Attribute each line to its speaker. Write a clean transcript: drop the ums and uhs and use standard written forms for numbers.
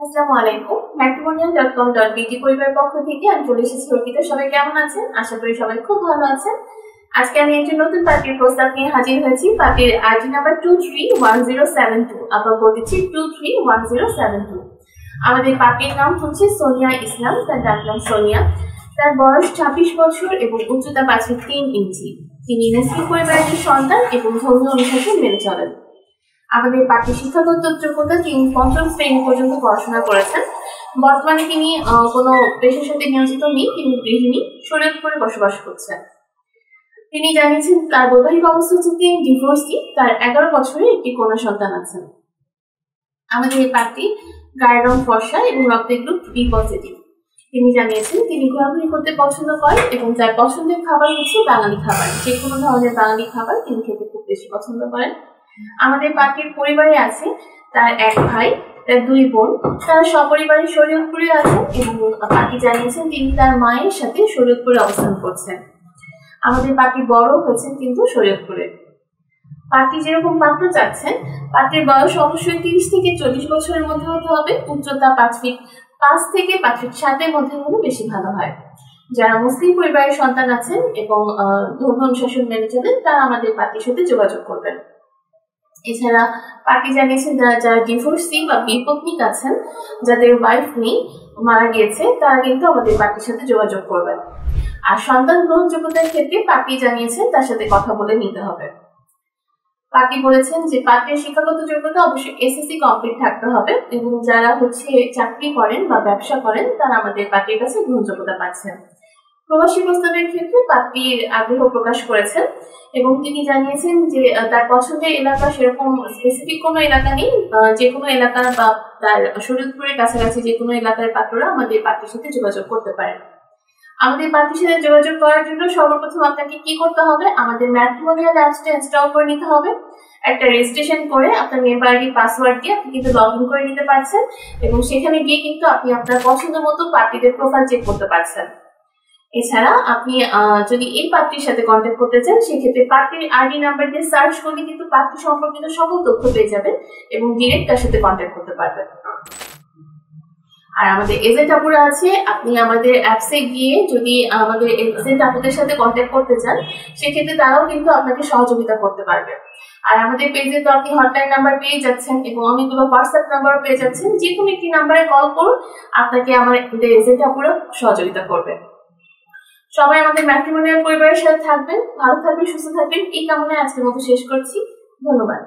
Speaker 1: আসসালামু আলাইকুম। matrimonial.com.bd পরিবারের পক্ষ থেকে আমি চলে এসেছি অর্পিতা। সবাই কেমন আছেন? আশা করি সবাই খুব ভালো আছেন। আজকে আমি একটি নতুন পার্টির প্রস্তাব নিয়ে হাজির হয়েছি। পার্টির আইডি নাম্বার 231072। আবার বলছি 231072। আমাদের পার্টির নাম হচ্ছে সোনিয়া ইসলাম, তার ডাক নাম সোনিয়া। তার বয়স 26 বছর এবং উচ্চতা 5 ফিট 3 ইঞ্চি। তিনি মুসলিম পরিবারের সন্তান এবং ধর্মীয় অনুশাসন মেনে চলেন। আমাদের পার্টির শিক্ষাগত যোগ্যতা তিনি 5ম শ্রেণী পর্যন্ত পড়াশোনা করেছেন। বর্তমানে তিনি কোনো পেশার সাথে নিয়োজিত নেই, তিনি গৃহিণী, শরীয়তপুরে বসবাস করছেন। তিনি জানিয়েছেন তার বৈবাহিক অবস্থা হচ্ছে তিনি ডিভোর্সি, তার 11 বছরের একটি কন্যা সন্তান আছেন। আমাদের এই পার্টি গায়ের রং ফর্সা এবং রক্তের গ্রুপ বি পজিটিভ। তিনি জানিয়েছেন তিনি ঘোরাঘুরি করতে পছন্দ করেন এবং তার পছন্দের খাবার হচ্ছে বাঙালি খাবার। যে কোনো ধরনের বাঙালি খাবার তিনি খেতে খুব বেশি পছন্দ করেন। আমাদের পার্টির পরিবারে আছে তার এক ভাই, তার 2 বোন। তারা সপরিবারে শরীয়তপুরে আছেন এবং পার্টি জানিয়েছেন তিনি তার মায়ের সাথে শরীয়তপুরে অবস্থান করছেন। আমাদের পার্টি বড় হয়েছেন কিন্তু শরীয়তপুরে। পার্টি যেরকম পাত্র চাচ্ছেন, পার্টির বয়স অবশ্যই 30 থেকে 40 বছরের মধ্যে হতে হবে। উচ্চতা 5 ফিট 5 থেকে 5 ফিট 7 মধ্যে হলে বেশি ভালো হয়। যারা মুসলিম পরিবারের সন্তান আছেন এবং ধর্ম অনুশাসন মেনে চলেন তারা আমাদের পার্টির সাথে যোগাযোগ করবেন। এছাড়া পার্টি জানিয়েছেন যারা ডিভোর্সি বা বিপত্নিক আছেন, যাদের ওয়াইফ নেই, মারা গিয়েছে, তারা কিন্তু আমাদের পার্টির সাথে যোগাযোগ করবেন। আর সন্তান গ্রহণযোগ্যতার ক্ষেত্রে পার্টি জানিয়েছেন তার সাথে কথা বলে নিতে হবে। পার্টি বলেছেন যে পার্টির শিক্ষাগত যোগ্যতা অবশ্যই এসএসসি কমপ্লিট থাকতে হবে এবং যারা চাকরি করেন বা ব্যবসা করেন তারা আমাদের পার্টির কাছে গ্রহণযোগ্যতা পাচ্ছেন। প্রবাসী প্রস্তাবের ক্ষেত্রে পার্টির আগ্রহ প্রকাশ করেছেন এবং তিনি জানিয়েছেন যে তার পছন্দের এলাকা সেরকম স্পেসিফিক কোনো এলাকা নেই, যে কোনো এলাকা বা তার শরীয়তপুরের কাছাকাছি যে কোনো এলাকার পাত্ররা আমাদের পার্টির সাথে যোগাযোগ করতে পারেন। আমাদের পার্টির সাথে যোগাযোগ করার জন্য সর্বপ্রথম আপনাকে কি করতে হবে, আমাদের ম্যাট্রিমোনিয়াল অ্যাপসটা ইনস্টল করে নিতে হবে। একটা রেজিস্ট্রেশন করে আপনার মেম্বার আইডি পাসওয়ার্ড দিয়ে আপনি কিন্তু লগ ইন করে নিতে পারছেন এবং সেখানে গিয়ে কিন্তু আপনি আপনার পছন্দ মতো পার্টিদের প্রোফাইল চেক করতে পারছেন। এছাড়া আপনি যদি এই পার্টির সাথে কন্ট্যাক্ট করতে চান সেক্ষেত্রে পার্টির আইডি নাম্বার দিয়ে সার্চ করলে কিন্তু পার্টি সম্পর্কিত সকল তথ্য পেয়ে যাবেন এবং ডিরেক্ট তার সাথে কন্ট্যাক্ট করতে পারবেন। আর আমাদের এজেন্ট আপুরা আছে, আপনি আমাদের অ্যাপসে গিয়ে যদি আমাদের এজেন্ট আপুদের সাথে কন্ট্যাক্ট করতে চান সেক্ষেত্রে তারাও কিন্তু আপনাকে সহযোগিতা করতে পারবে। আর আমাদের পেজে তো আপনি হটলাইন নাম্বার পেয়ে যাচ্ছেন এবং অনেকগুলো হোয়াটসঅ্যাপ নাম্বারও পেয়ে যাচ্ছেন। যে কোনো একটি নাম্বারে কল করুন, আপনাকে আমাদের এজেন্ট আপুরা সহযোগিতা করবে। সবাই আমাদের ম্যাট্রিমোনিয়াল পরিবারের সাথে থাকবেন, ভালো থাকবেন, সুস্থ থাকবেন এই কামনায় আজকের মতো শেষ করছি। ধন্যবাদ।